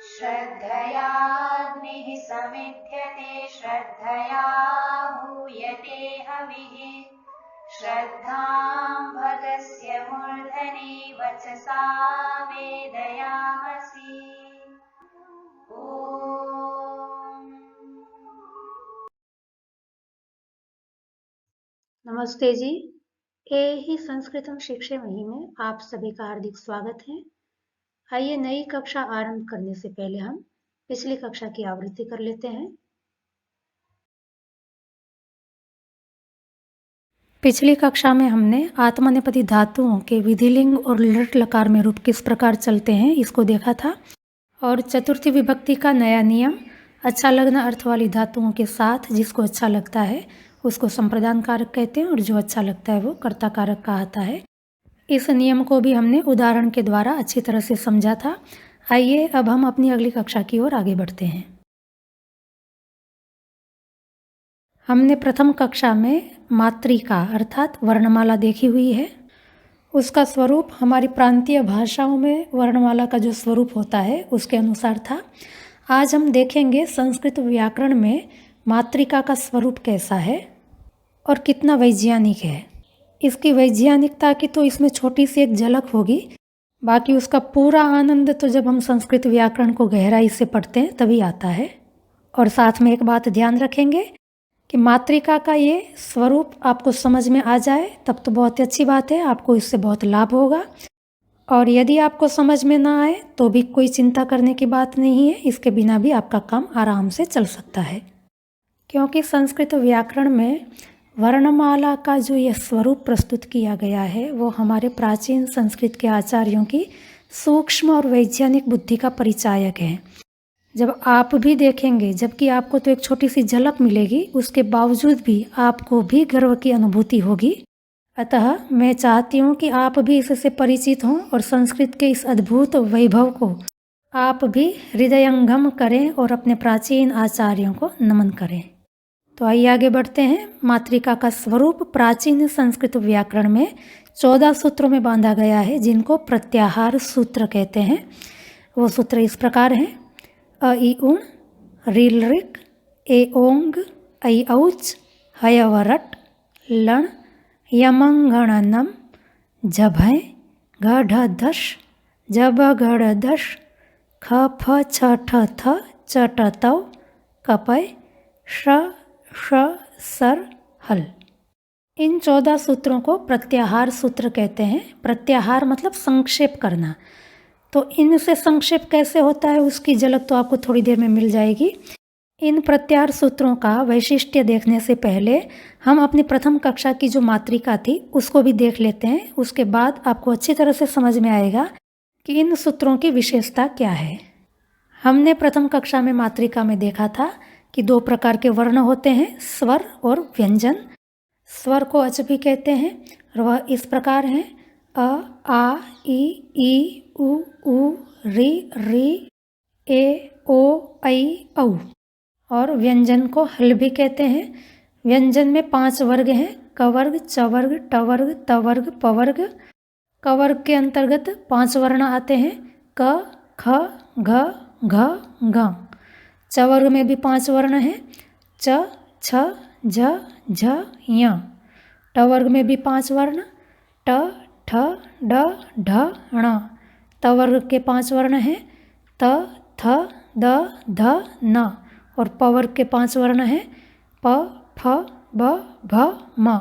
श्रद्धयाग्निः समिध्यते श्रद्धया हूयते हविः श्रद्धां भगस्य मूर्धनि वचसा वेदयामसि। नमस्ते जी। ए ही संस्कृतम शिक्षामही में आप सभी का हार्दिक स्वागत है। आइए नई कक्षा आरंभ करने से पहले हम पिछली कक्षा की आवृत्ति कर लेते हैं। पिछली कक्षा में हमने आत्मनेपदी धातुओं के विधिलिंग और लृट लकार में रूप किस प्रकार चलते हैं इसको देखा था, और चतुर्थी विभक्ति का नया नियम अच्छा लगना अर्थ वाली धातुओं के साथ जिसको अच्छा लगता है उसको संप्रदान कारक कहते हैं और जो अच्छा लगता है वो कर्ता कारक कहलाता है। इस नियम को भी हमने उदाहरण के द्वारा अच्छी तरह से समझा था। आइए अब हम अपनी अगली कक्षा की ओर आगे बढ़ते हैं। हमने प्रथम कक्षा में मात्रिका अर्थात वर्णमाला देखी हुई है। उसका स्वरूप हमारी प्रांतीय भाषाओं में वर्णमाला का जो स्वरूप होता है उसके अनुसार था। आज हम देखेंगे संस्कृत व्याकरण में मात्रिका का स्वरूप कैसा है और कितना वैज्ञानिक है। इसकी वैज्ञानिकता की तो इसमें छोटी सी एक झलक होगी, बाकी उसका पूरा आनंद तो जब हम संस्कृत व्याकरण को गहराई से पढ़ते हैं तभी आता है। और साथ में एक बात ध्यान रखेंगे कि मात्रिका का ये स्वरूप आपको समझ में आ जाए तब तो बहुत अच्छी बात है, आपको इससे बहुत लाभ होगा। और यदि आपको समझ में ना आए तो भी कोई चिंता करने की बात नहीं है, इसके बिना भी आपका काम आराम से चल सकता है। क्योंकि संस्कृत व्याकरण में वर्णमाला का जो यह स्वरूप प्रस्तुत किया गया है वो हमारे प्राचीन संस्कृत के आचार्यों की सूक्ष्म और वैज्ञानिक बुद्धि का परिचायक है। जब आप भी देखेंगे, जबकि आपको तो एक छोटी सी झलक मिलेगी, उसके बावजूद भी आपको भी गर्व की अनुभूति होगी। अतः मैं चाहती हूँ कि आप भी इससे परिचित हों और संस्कृत के इस अद्भुत वैभव को आप भी हृदयंगम करें और अपने प्राचीन आचार्यों को नमन करें। तो आइए आगे बढ़ते हैं। मात्रिका का स्वरूप प्राचीन संस्कृत व्याकरण में 14 सूत्रों में बांधा गया है जिनको प्रत्याहार सूत्र कहते हैं। वो सूत्र इस प्रकार हैं: अ इ उण, रील ऋक, ए ओंग, ऐ औच, हयवरट, लण, यमंगणनम, जभय, गढ़धश, जबगढ़दश, ख फ छ ठ थ, च ट तव, कपय, श श सर हल। इन 14 सूत्रों को प्रत्याहार सूत्र कहते हैं। प्रत्याहार मतलब संक्षेप करना। तो इनसे संक्षेप कैसे होता है उसकी झलक तो आपको थोड़ी देर में मिल जाएगी। इन प्रत्याहार सूत्रों का वैशिष्ट्य देखने से पहले हम अपनी प्रथम कक्षा की जो मात्रिका थी उसको भी देख लेते हैं। उसके बाद आपको अच्छी तरह से समझ में आएगा कि इन सूत्रों की विशेषता क्या है। हमने प्रथम कक्षा में मात्रिका में देखा था कि 2 प्रकार के वर्ण होते हैं, स्वर और व्यंजन। स्वर को अच भी कहते हैं और वह इस प्रकार हैं: अ, आ, ई, उ, री, ए, ओ, ऐ, औ। और व्यंजन को हल भी कहते हैं। व्यंजन में 5 वर्ग हैं: कवर्ग, चवर्ग, टवर्ग, तवर्ग, पवर्ग। कवर्ग के अंतर्गत 5 वर्ण आते हैं: क, ख, घ, घ, घ। चवर्ग में भी 5 वर्ण हैं: च, छ, झ, झ, य। टवर्ग में भी 5 वर्ण: ट, ठ, ड, ढ, ण। तवर्ग के 5 वर्ण हैं: त, थ, द, ध, न। और पवर्ग के 5 वर्ण हैं: प, फ, ब, भ, म।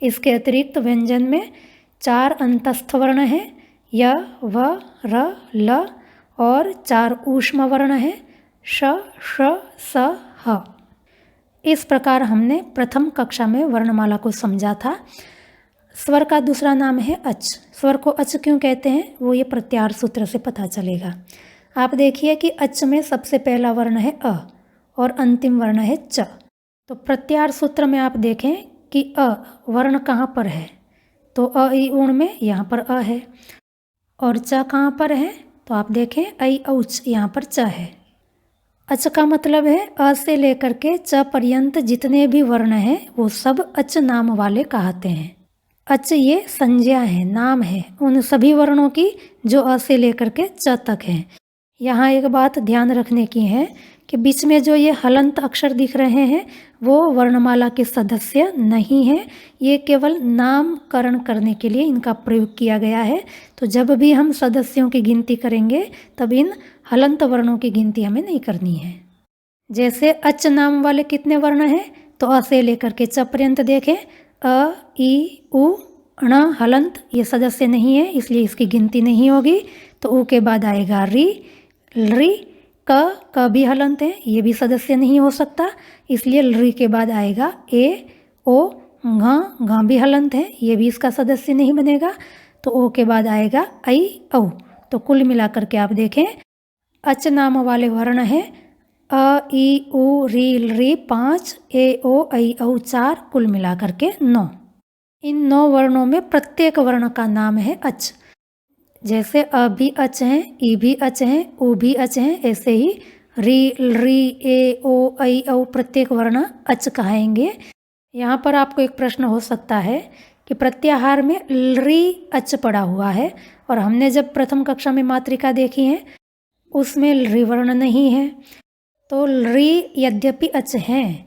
इसके अतिरिक्त व्यंजन में 4 अंतस्थ वर्ण हैं: य, व, र, ल। और 4 ऊष्म वर्ण हैं: श, श, स, ह। इस प्रकार हमने प्रथम कक्षा में वर्णमाला को समझा था। स्वर का दूसरा नाम है अच। स्वर को अच क्यों कहते हैं वो ये प्रत्याहार सूत्र से पता चलेगा। आप देखिए कि अच में सबसे पहला वर्ण है अ और अंतिम वर्ण है च। तो प्रत्याहार सूत्र में आप देखें कि अ वर्ण कहाँ पर है, तो अ इ उण में यहाँ पर अ है। और च कहाँ पर है, तो आप देखें ऐ औच यहाँ पर च है। अच का मतलब है अ से लेकर के च पर्यंत जितने भी वर्ण हैं वो सब अच नाम वाले कहते हैं। अच ये संज्ञा है, नाम है उन सभी वर्णों की जो अ से लेकर के च तक हैं। यहाँ एक बात ध्यान रखने की है कि बीच में जो ये हलंत अक्षर दिख रहे हैं वो वर्णमाला के सदस्य नहीं हैं, ये केवल नामकरण करने के लिए इनका प्रयोग किया गया है। तो जब भी हम सदस्यों की गिनती करेंगे तब इन हलंत वर्णों की गिनती हमें नहीं करनी है। जैसे अच नाम वाले कितने वर्ण हैं, तो अ से लेकर के च पर्यंत देखें, अ, ई, उ, ण हलंत ये सदस्य नहीं है, इसलिए इसकी गिनती नहीं होगी। तो उ के बाद आएगा री, लरी, क भी हलंत है, ये भी सदस्य नहीं हो सकता, इसलिए लरी के बाद आएगा ए, ओ, घ भी हलंत है, ये भी इसका सदस्य नहीं बनेगा। तो ओ के बाद आएगा ऐ, औ। तो कुल मिलाकर के आप देखें अच नाम वाले वर्ण हैं अ, ई, उ, री, लरी 5, ए, ओ, ऐ, औ 4, कुल मिलाकर के 9। इन 9 वर्णों में प्रत्येक वर्ण का नाम है अच। जैसे अ भी अच हैं, ई भी अच हैं, उ भी अच हैं, ऐसे ही री, लरी, ए, ओ, ऐ, औ प्रत्येक वर्ण अच कहाएंगे। यहाँ पर आपको एक प्रश्न हो सकता है कि प्रत्याहार में लरी अच पड़ा हुआ है और हमने जब प्रथम कक्षा में मात्रिका देखी है उसमें लरी वर्ण नहीं है। तो लरी यद्यपि अच हैं,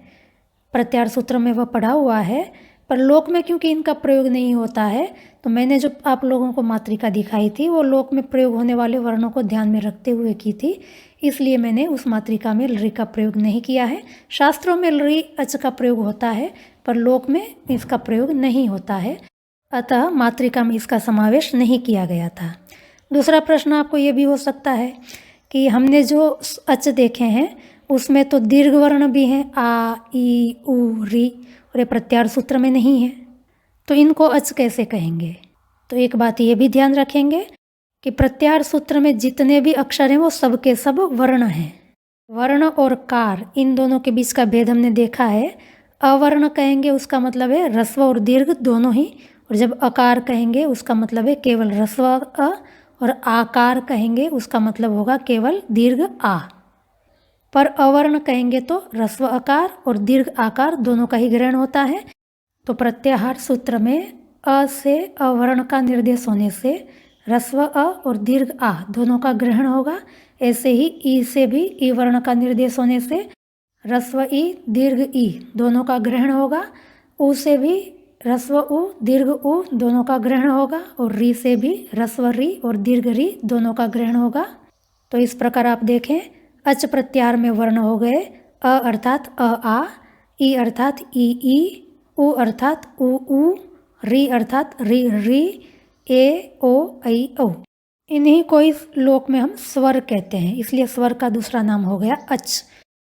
प्रत्याहार सूत्र में वह पढ़ा हुआ है, पर लोक में क्योंकि इनका प्रयोग नहीं होता है तो मैंने जो आप लोगों को मात्रिका दिखाई थी वो लोक में प्रयोग होने वाले वर्णों को ध्यान में रखते हुए की थी, इसलिए मैंने उस मात्रिका में लरी का प्रयोग नहीं किया है। शास्त्रों में लरी अच का प्रयोग होता है पर लोक में इसका प्रयोग नहीं होता है, अतः मात्रिका में इसका समावेश नहीं किया गया था। दूसरा प्रश्न आपको ये भी हो सकता है कि हमने जो अच देखे हैं उसमें तो दीर्घ वर्ण भी हैं, आ, ई, उ, री, और ये प्रत्याहार सूत्र में नहीं है, तो इनको अच कैसे कहेंगे। तो एक बात ये भी ध्यान रखेंगे कि प्रत्याहार सूत्र में जितने भी अक्षर हैं वो सब के सब वर्ण हैं। वर्ण और कार इन दोनों के बीच का भेद हमने देखा है। अवर्ण कहेंगे उसका मतलब है ह्रस्व और दीर्घ दोनों ही, और जब अकार कहेंगे उसका मतलब है केवल ह्रस्व अ, और आकार कहेंगे उसका मतलब होगा केवल दीर्घ आ। पर अवर्ण कहेंगे तो ह्रस्व आकार और दीर्घ आकार दोनों का ही ग्रहण होता है। तो प्रत्याहार सूत्र में अ से अवर्ण का निर्देश होने से ह्रस्व अ और दीर्घ आ दोनों का ग्रहण होगा। ऐसे ही ई से भी ई वर्ण का निर्देश होने से ह्रस्व ई दीर्घ ई दोनों का ग्रहण होगा। उ से भी ह्रस्व उ दीर्घ उ दोनों का ग्रहण होगा, और री से भी ह्रस्व री और दीर्घ री दोनों का ग्रहण होगा। तो इस प्रकार आप देखें अच प्रत्याहार में वर्ण हो गए अ अर्थात अ आ, ई अर्थात ई, उ अर्थात उ, री अर्थात री री, ए, ओ, ऐ, औ। इन्हीं को इस लोक में हम स्वर कहते हैं, इसलिए स्वर का दूसरा नाम हो गया अच।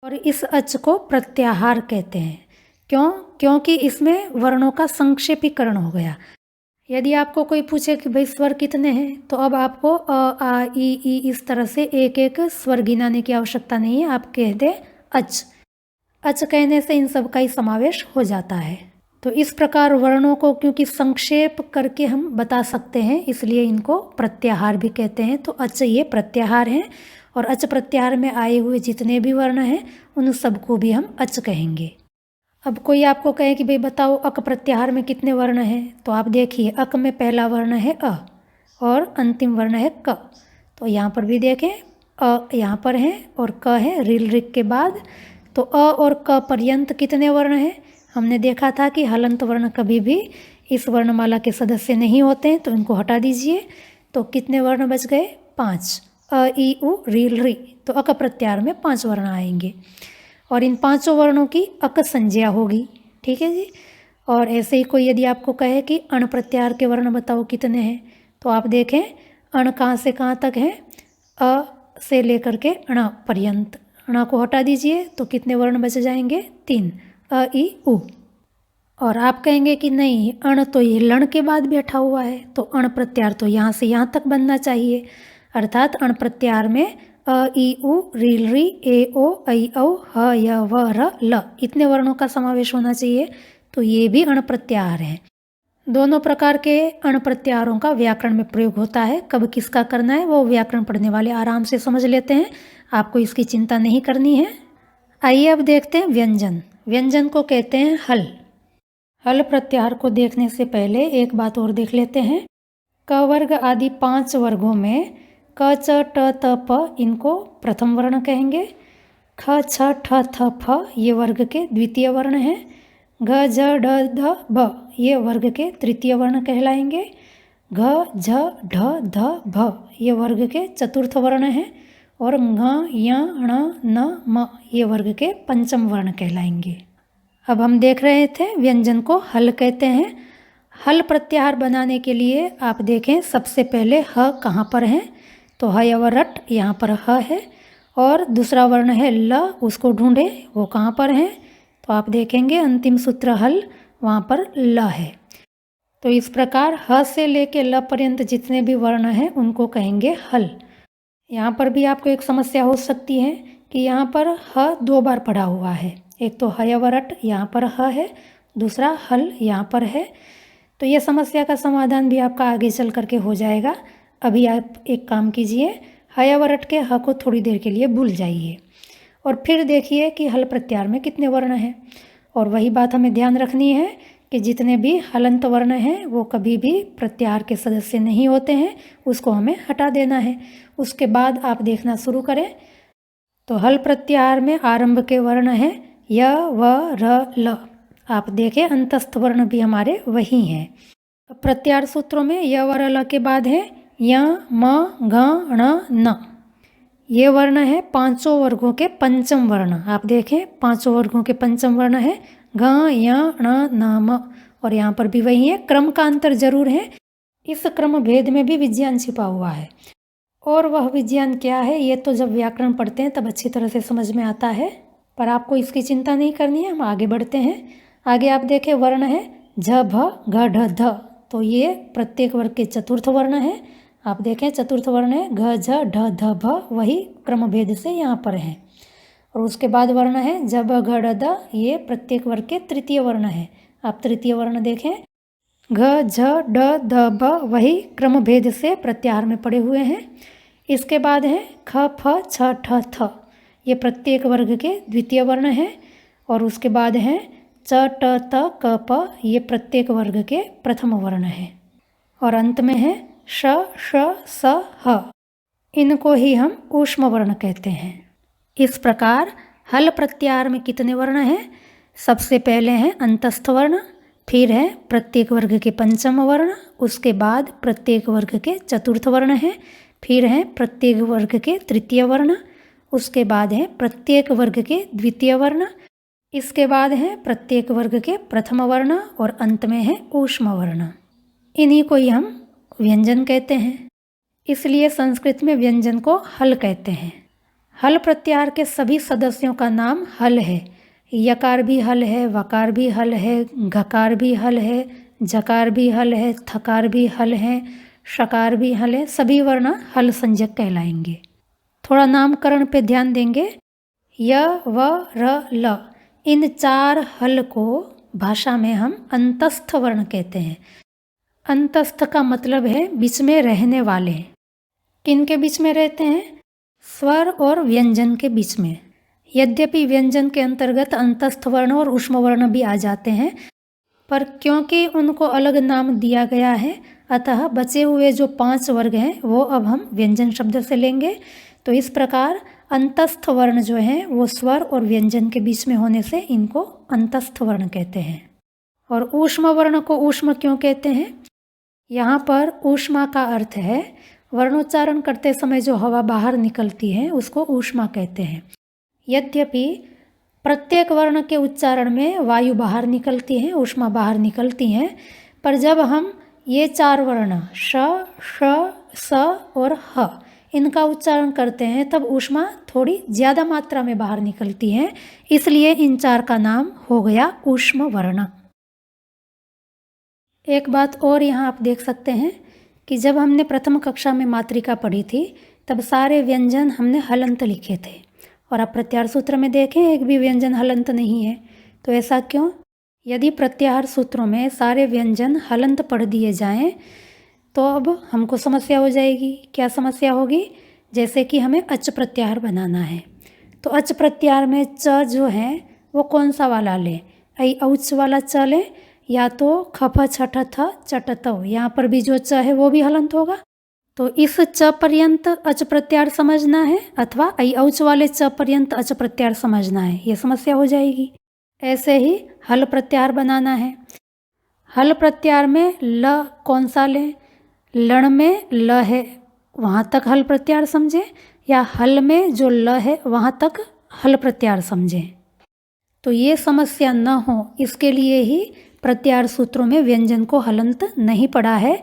और इस अच को प्रत्याहार कहते हैं। क्यों? क्योंकि इसमें वर्णों का संक्षेपीकरण हो गया। यदि आपको कोई पूछे कि भाई स्वर कितने हैं, तो अब आपको अ, आ, ई इस तरह से एक एक स्वर गिनाने की आवश्यकता नहीं है, आप कह दे अच। अच कहने से इन सब का ही समावेश हो जाता है। तो इस प्रकार वर्णों को क्योंकि संक्षेप करके हम बता सकते हैं, इसलिए इनको प्रत्याहार भी कहते हैं। तो अच ये प्रत्याहार हैं, और अच प्रत्याहार में आए हुए जितने भी वर्ण हैं उन सबको भी हम अच कहेंगे। अब कोई आपको कहे कि भाई बताओ अक प्रत्याहार में कितने वर्ण हैं, तो आप देखिए अक में पहला वर्ण है अ और अंतिम वर्ण है क। तो यहाँ पर भी देखें अ यहाँ पर है और क है रील रिक के बाद। तो अ और क पर्यंत कितने वर्ण हैं? हमने देखा था कि हलंत वर्ण कभी भी इस वर्णमाला के सदस्य नहीं होते हैं, तो इनको हटा दीजिए। तो कितने वर्ण बच गए? 5, अ, ई, उ, रील री। तो अक प्रत्याहार में 5 वर्ण आएंगे और इन 5 वर्णों की अक संज्ञा होगी। ठीक है जी। और ऐसे ही कोई यदि आपको कहे कि अण प्रत्याहार के वर्ण बताओ कितने हैं, तो आप देखें अण कहाँ से कहाँ तक है? अ से लेकर के अण पर्यंत। अण को हटा दीजिए तो कितने वर्ण बच जाएंगे? 3, अ, ई, उ। और आप कहेंगे कि नहीं अण तो ये लण के बाद बैठा हुआ है, तो अण प्रत्याहार तो यहाँ से यहाँ तक बनना चाहिए। अर्थात अण प्रत्याहार में अ, ई, उ, रील री, ए, ओ, ऐ, औ, ह, य, व, र, ल इतने वर्णों का समावेश होना चाहिए। तो ये भी अण प्रत्याहार है। दोनों प्रकार के अण प्रत्याहारों का व्याकरण में प्रयोग होता है। कब किसका करना है वो व्याकरण पढ़ने वाले आराम से समझ लेते हैं, आपको इसकी चिंता नहीं करनी है। आइए अब देखते हैं व्यंजन। व्यंजन को कहते हैं हल। हल प्रत्याहार को देखने से पहले एक बात और देख लेते हैं। क वर्ग आदि 5 वर्गों में क च ट त प इनको प्रथम वर्ण कहेंगे। ख छ ठ थ फ ये वर्ग के द्वितीय वर्ण हैं। घ झ ढ ध भ ये वर्ग के तृतीय वर्ण कहलाएंगे। घ झ ढ ध भ ये वर्ग के चतुर्थ वर्ण हैं। और ङ य ण न म ये वर्ग के पंचम वर्ण कहलाएंगे। अब हम देख रहे थे व्यंजन को हल कहते हैं। हल प्रत्याहार बनाने के लिए आप देखें, सबसे पहले ह कहाँ पर है, तो ह और रट यहाँ पर ह है। और दूसरा वर्ण है ल, उसको ढूंढे वो कहाँ पर है, तो आप देखेंगे अंतिम सूत्र हल वहाँ पर ल है। तो इस प्रकार ह से लेके ल पर्यंत जितने भी वर्ण हैं उनको कहेंगे हल। यहाँ पर भी आपको एक समस्या हो सकती है कि यहाँ पर ह 2 बार पढ़ा हुआ है। एक तो ह और रट यहाँ पर ह है, दूसरा हल यहाँ पर है। तो ये समस्या का समाधान भी आपका आगे चल करके हो जाएगा। अभी आप एक काम कीजिए, ह और रट के ह को थोड़ी देर के लिए भूल जाइए और फिर देखिए कि हल प्रत्याहार में कितने वर्ण हैं। और वही बात हमें ध्यान रखनी है कि जितने भी हलंत वर्ण हैं वो कभी भी प्रत्याहार के सदस्य नहीं होते हैं, उसको हमें हटा देना है। उसके बाद आप देखना शुरू करें तो हल प्रत्याहार में आरंभ के वर्ण हैं य व र ल। आप देखें अंतस्थ वर्ण भी हमारे वही हैं। प्रत्याहार सूत्रों में य व र ल के बाद है य म घ ण न। ये वर्ण है 5 वर्गों के पंचम वर्ण। आप देखें 5 वर्गों के पंचम वर्ण है घ य ण न म। और यहाँ पर भी वही है, क्रम का अंतर जरूर है। इस क्रम भेद में भी विज्ञान छिपा हुआ है। और वह विज्ञान क्या है ये तो जब व्याकरण पढ़ते हैं तब अच्छी तरह से समझ में आता है, पर आपको इसकी चिंता नहीं करनी है। हम आगे बढ़ते हैं। आगे आप देखें वर्ण है झ भ घ ढ ध। तो ये प्रत्येक वर्ग के चतुर्थ वर्ण है। आप देखें चतुर्थ वर्ण है घ झ ढ ध भ, वही क्रम भेद से यहाँ पर है। और उसके बाद वर्ण है ज ब घ ढ ध, ये प्रत्येक वर्ग के तृतीय वर्ण है। आप तृतीय वर्ण देखें घ झ ढ ध भ, वही क्रम भेद से प्रत्याहार में पड़े हुए हैं। इसके बाद है ख फ छ ठ थ, ये प्रत्येक वर्ग के द्वितीय वर्ण है। और उसके बाद है च ट त क प, ये प्रत्येक वर्ग के प्रथम वर्ण है। और अंत में है श श स ह, इनको ही हम ऊष्म वर्ण कहते हैं। इस प्रकार हल प्रत्याहार में कितने वर्ण हैं? सबसे पहले हैं अंतस्थ वर्ण, फिर है प्रत्येक वर्ग के पंचम वर्ण, उसके बाद प्रत्येक वर्ग के चतुर्थ वर्ण है, फिर है प्रत्येक वर्ग के तृतीय वर्ण, उसके बाद है प्रत्येक वर्ग के द्वितीय वर्ण, इसके बाद है प्रत्येक वर्ग के प्रथम वर्ण और अंत में है ऊष्म वर्ण। इन्हीं को ही हम व्यंजन कहते हैं। इसलिए संस्कृत में व्यंजन को हल कहते हैं। हल प्रत्याहार के सभी सदस्यों का नाम हल है। यकार भी हल है, वकार भी हल है, घकार भी हल है, जकार भी हल है, थकार भी हल है, शकार भी हल है। सभी वर्ण हल संज्ञक कहलाएंगे। थोड़ा नामकरण पे ध्यान देंगे। य व र ल, इन 4 हल को भाषा में हम अंतस्थ वर्ण कहते हैं। अंतस्थ का मतलब है बीच में रहने वाले। किन के बीच में रहते हैं? स्वर और व्यंजन के बीच में। यद्यपि व्यंजन के अंतर्गत अंतस्थ वर्ण और ऊष्म वर्ण भी आ जाते हैं, पर क्योंकि उनको अलग नाम दिया गया है, अतः बचे हुए जो 5 वर्ग हैं वो अब हम व्यंजन शब्द से लेंगे। तो इस प्रकार अंतस्थ वर्ण जो हैं वो स्वर और व्यंजन के बीच में होने से इनको अंतस्थ वर्ण कहते हैं। और ऊष्म वर्ण को ऊष्म क्यों कहते हैं? यहाँ पर ऊष्मा का अर्थ है वर्णोच्चारण करते समय जो हवा बाहर निकलती है उसको ऊष्मा कहते हैं। यद्यपि प्रत्येक वर्ण के उच्चारण में वायु बाहर निकलती है, ऊष्मा बाहर निकलती है, पर जब हम ये 4 वर्ण श, श, स और ह इनका उच्चारण करते हैं तब ऊष्मा थोड़ी ज़्यादा मात्रा में बाहर निकलती है, इसलिए इन 4 का नाम हो गया ऊष्म वर्ण। एक बात और यहाँ आप देख सकते हैं कि जब हमने प्रथम कक्षा में मात्रिका पढ़ी थी तब सारे व्यंजन हमने हलंत लिखे थे, और अब प्रत्याहार सूत्र में देखें एक भी व्यंजन हलंत नहीं है। तो ऐसा क्यों? यदि प्रत्याहार सूत्रों में सारे व्यंजन हलंत पढ़ दिए जाएं तो अब हमको समस्या हो जाएगी। क्या समस्या होगी? जैसे कि हमें अच प्रत्याहार बनाना है, तो अच प्रत्याहार में च जो है वो कौन सा वाला लें? ऐ औच वाला च लें या तो खफ छठ थ चट तव, यहाँ पर भी जो च है वो भी हलंत होगा। तो इस च पर्यंत अच प्रत्यार समझना है अथवा ऐ औच वाले च पर्यंत अच प्रत्यार समझना है, ये समस्या हो जाएगी। ऐसे ही हल प्रत्यार बनाना है। हल प्रत्यार में ल कौन सा लें? लण में ल है वहाँ तक हल प्रत्यार समझें, या हल में जो ल है वहाँ तक हल प्रत्यार समझें। तो ये समस्या न हो इसके लिए ही प्रत्यार सूत्रों में व्यंजन को हलंत नहीं पढ़ा है।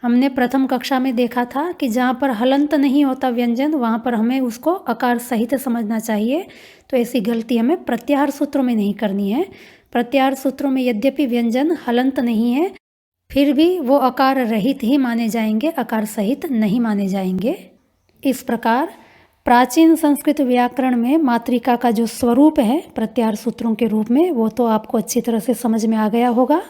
हमने प्रथम कक्षा में देखा था कि जहाँ पर हलंत नहीं होता व्यंजन वहाँ पर हमें उसको अकार सहित समझना चाहिए। तो ऐसी गलती हमें प्रत्याहार सूत्रों में नहीं करनी है। प्रत्याहार सूत्रों में यद्यपि व्यंजन हलंत नहीं है, फिर भी वो अकार रहित ही माने जाएंगे, अकार सहित नहीं माने जाएंगे। इस प्रकार प्राचीन संस्कृत व्याकरण में मातृका का जो स्वरूप है प्रत्याहार सूत्रों के रूप में, वो तो आपको अच्छी तरह से समझ में आ गया होगा।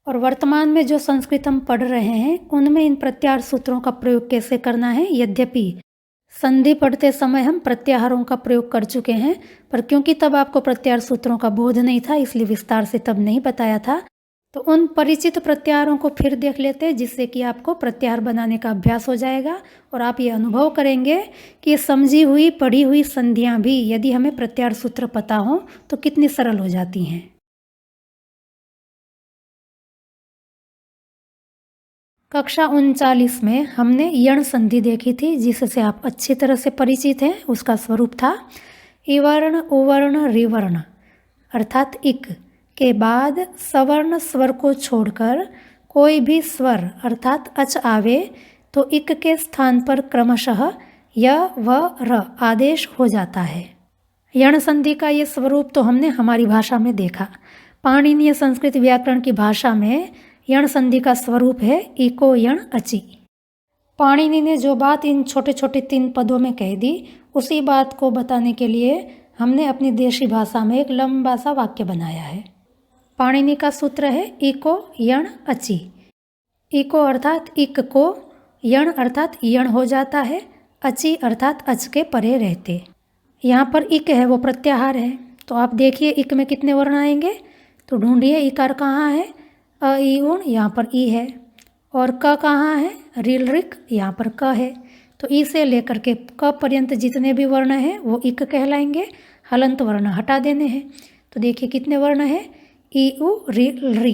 और वर्तमान में जो संस्कृत हम पढ़ रहे हैं उनमें इन प्रत्याहार सूत्रों का प्रयोग कैसे करना है, यद्यपि संधि पढ़ते समय हम प्रत्याहारों का प्रयोग कर चुके हैं, पर क्योंकि तब आपको प्रत्याहार सूत्रों का बोध नहीं था इसलिए विस्तार से तब नहीं बताया था। तो उन परिचित प्रत्याहारों को फिर देख लेते हैं, जिससे कि आपको प्रत्याहार बनाने का अभ्यास हो जाएगा और आप ये अनुभव करेंगे कि ये समझी हुई पढ़ी हुई संधियाँ भी यदि हमें प्रत्याहार सूत्र पता हो तो कितनी सरल हो जाती हैं। कक्षा 39 में हमने यण संधि देखी थी, जिससे आप अच्छी तरह से परिचित हैं। उसका स्वरूप था इवर्ण उवर्ण रिवर्ण, अर्थात इक के बाद सवर्ण स्वर को छोड़कर कोई भी स्वर अर्थात अच आवे तो इक के स्थान पर क्रमशः य व र आदेश हो जाता है। यण संधि का ये स्वरूप तो हमने हमारी भाषा में देखा। पाणिनीय संस्कृत व्याकरण की भाषा में यण संधि का स्वरूप है इको यण अचि। पाणिनि ने जो बात इन छोटे छोटे 3 पदों में कह दी, उसी बात को बताने के लिए हमने अपनी देशी भाषा में एक लंबा सा वाक्य बनाया है। पाणिनि का सूत्र है इको यण अचि। इको अर्थात इक को, यण अर्थात यण हो जाता है, अचि अर्थात अच के परे रहते। यहाँ पर इक है वो प्रत्याहार है, तो आप देखिए इक में कितने वर्ण आएंगे, तो ढूंढिए इकार कहाँ है। अ ई उण यहाँ पर ई है, और क कहाँ है, रील रिक यहाँ पर क है। तो ई से लेकर के क पर्यंत जितने भी वर्ण हैं वो इक कहलाएंगे। हलंत वर्ण हटा देने हैं। तो देखिए कितने वर्ण हैं, ई उ री री।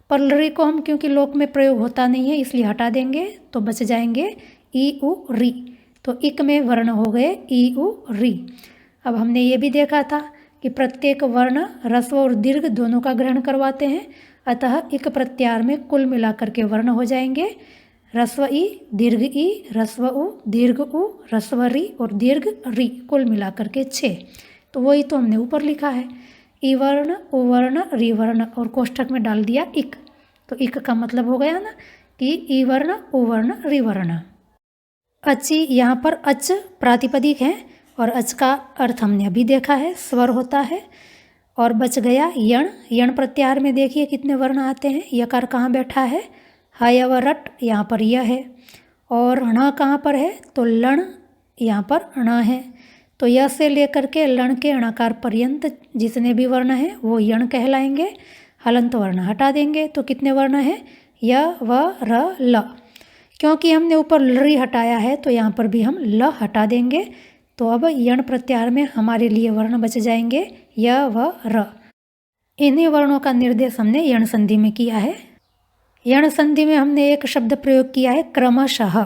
पर री को हम क्योंकि लोक में प्रयोग होता नहीं है इसलिए हटा देंगे, तो बच जाएंगे ई उ री। तो इक में वर्ण हो गए ई उ री। अब हमने ये भी देखा था कि प्रत्येक वर्ण ह्रस्व और दीर्घ दोनों का ग्रहण करवाते हैं, अतः इक प्रत्याहार में कुल मिलाकर के वर्ण हो जाएंगे ह्रस्व ई, दीर्घ ई, ह्रस्व उ, दीर्घ उ, ह्रस्व री और दीर्घ री, कुल मिलाकर के 6। तो वही तो हमने ऊपर लिखा है ई वर्ण उवर्ण रिवर्ण और कोष्ठक में डाल दिया इक। तो इक का मतलब हो गया ना कि ई वर्ण उवर्ण रिवर्ण। अचि यहाँ पर अच प्रातिपदिक है और अच का अर्थ हमने अभी देखा है, स्वर होता है। और बच गया यण। यण प्रत्याहार में देखिए कितने वर्ण आते हैं। यकार कहाँ बैठा है, हय व रट यहाँ पर यह है। और ण कहाँ पर है, तो लण यहाँ पर ण है। तो य से लेकर के लण के णकार पर्यंत जितने भी वर्ण हैं वो यण कहलाएंगे। हलंत वर्ण हटा देंगे तो कितने वर्ण हैं, य व र ल। क्योंकि हमने ऊपर लरी हटाया है तो यहाँ पर भी हम ल हटा देंगे। तो अब यण प्रत्याहार में हमारे लिए वर्ण बच जाएंगे य व र। इन्हीं वर्णों का निर्देश हमने यण संधि में किया है। यण संधि में हमने एक शब्द प्रयोग किया है क्रमशः।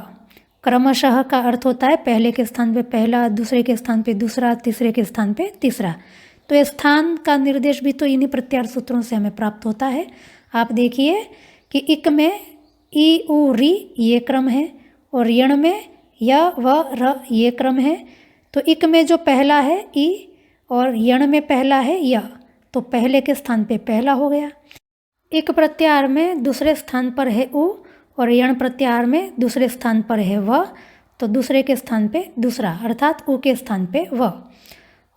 क्रमशः का अर्थ होता है पहले के स्थान पे पहला, दूसरे के स्थान पे दूसरा, तीसरे के स्थान पे तीसरा। तो ये स्थान का निर्देश भी तो इन्हीं प्रत्याहार सूत्रों से हमें प्राप्त होता है। आप देखिए कि इक में ई उ री ये क्रम है और यण में य व र ये क्रम है। तो इक में जो पहला है ई और यण में पहला है य, तो पहले के स्थान पे पहला हो गया। इक प्रत्याहार में दूसरे स्थान पर है उ और यण प्रत्याहार में दूसरे स्थान पर है व, तो दूसरे के स्थान पे दूसरा अर्थात उ के स्थान पे व।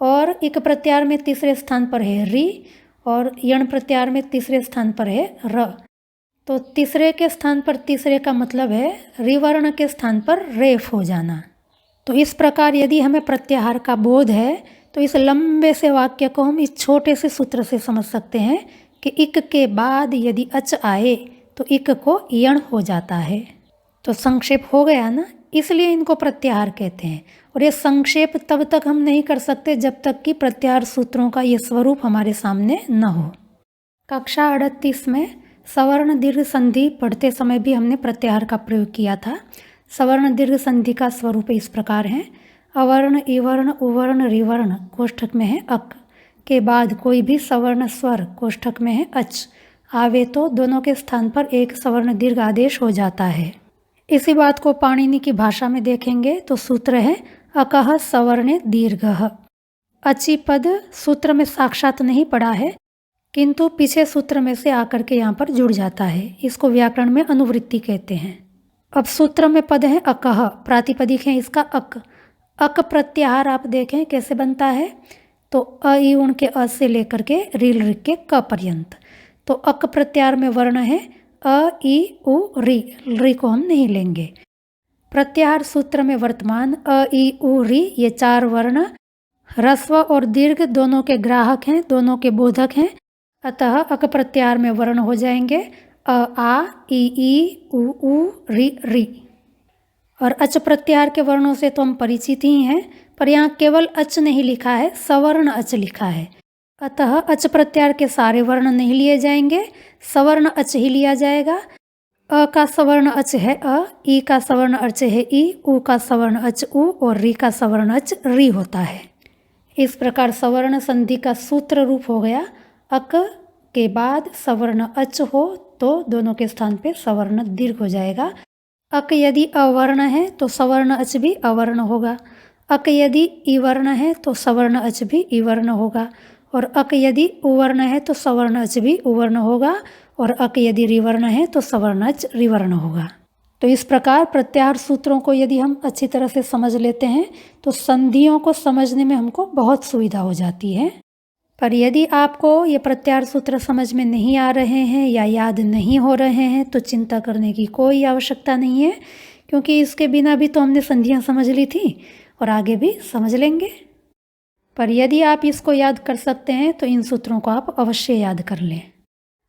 और इक प्रत्याहार में तीसरे स्थान पर है री और यण प्रत्याहार में तीसरे स्थान पर है र। तो तीसरे के स्थान पर तीसरे का मतलब है रिवर्ण के स्थान पर रेफ हो जाना। तो इस प्रकार यदि हमें प्रत्याहार का बोध है तो इस लंबे से वाक्य को हम इस छोटे से सूत्र से समझ सकते हैं कि इक के बाद यदि अच आए तो इक को यण हो जाता है। तो संक्षेप हो गया ना, इसलिए इनको प्रत्याहार कहते हैं। और ये संक्षेप तब तक हम नहीं कर सकते जब तक कि प्रत्याहार सूत्रों का ये स्वरूप हमारे सामने न हो। कक्षा 38 में सवर्ण दीर्घ संधि पढ़ते समय भी हमने प्रत्याहार का प्रयोग किया था। सवर्ण दीर्घ संधि का स्वरूप इस प्रकार है। अवर्ण, इवर्ण, उवर्ण, रिवर्ण कोष्ठक में है अक के बाद कोई भी सवर्ण स्वर कोष्ठक में है अच आवे तो दोनों के स्थान पर एक सवर्ण दीर्घ आदेश हो जाता है। इसी बात को पाणिनि की भाषा में देखेंगे तो सूत्र है अकः सवर्णे दीर्घः। अचि पद सूत्र में साक्षात नहीं पड़ा है, किंतु पीछे सूत्र में से आकर के यहाँ पर जुड़ जाता है। इसको व्याकरण में अनुवृत्ति कहते हैं। अब सूत्र में पद है अकः, प्रातिपदिक है इसका अक। अक प्रत्याहार आप देखें कैसे बनता है, तो अ ई उण के अ से लेकर के रील ऋ के क पर्यंत। तो अक प्रत्याहार में वर्ण है अ ई उ री, री को हम नहीं लेंगे। प्रत्याहार सूत्र में वर्तमान अ ई उ री ये चार वर्ण ह्रस्व और दीर्घ दोनों के ग्राहक हैं, दोनों के बोधक हैं। अतः अक प्रत्याहार में वर्ण हो जाएंगे अ आ ई उ री री। और अच प्रत्याहार के वर्णों से तो हम परिचित ही हैं, पर यहाँ केवल अच नहीं लिखा है, सवर्ण अच लिखा है। अतः अच प्रत्याहार के सारे वर्ण नहीं लिए जाएंगे, सवर्ण अच ही लिया जाएगा। अ का सवर्ण अच है अ, ई का सवर्ण अच है ई, उ का सवर्ण अच उ और री का सवर्ण अच री होता है। इस प्रकार सवर्ण संधि का सूत्र रूप हो गया अक के बाद सवर्ण अच हो तो दोनों के स्थान पे सवर्ण दीर्घ हो जाएगा। अक यदि अवर्ण है तो सवर्ण अच भी अवर्ण होगा। अक यदि इवर्ण है तो सवर्ण अच भी इवर्ण होगा। और अक यदि उवर्ण है तो सवर्ण अच भी उवर्ण होगा। और अक यदि रिवर्ण है तो सवर्ण अच रिवर्ण होगा। तो इस प्रकार प्रत्याहार सूत्रों को यदि हम अच्छी तरह से समझ लेते हैं तो संधियों को समझने में हमको बहुत सुविधा हो जाती है। पर यदि आपको ये प्रत्याहार सूत्र समझ में नहीं आ रहे हैं या याद नहीं हो रहे हैं तो चिंता करने की कोई आवश्यकता नहीं है, क्योंकि इसके बिना भी तो हमने संधियां समझ ली थी और आगे भी समझ लेंगे। पर यदि आप इसको याद कर सकते हैं तो इन सूत्रों को आप अवश्य याद कर लें।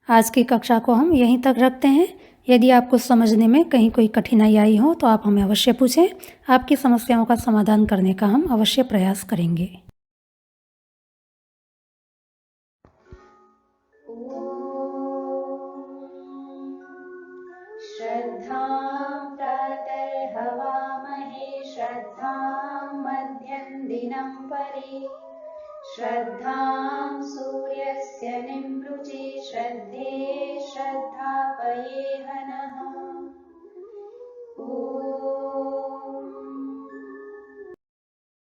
आज की कक्षा को हम यहीं तक रखते हैं। यदि आपको समझने में कहीं कोई कठिनाई आई हो तो आप हमें अवश्य पूछें। आपकी समस्याओं का समाधान करने का हम अवश्य प्रयास करेंगे। श्रद्धां प्रातर्हवामहे श्रद्धां मध्यं दिनं परि श्रद्धां सूर्यस्य निमृचे श्रद्धे श्रद्धापये हनः।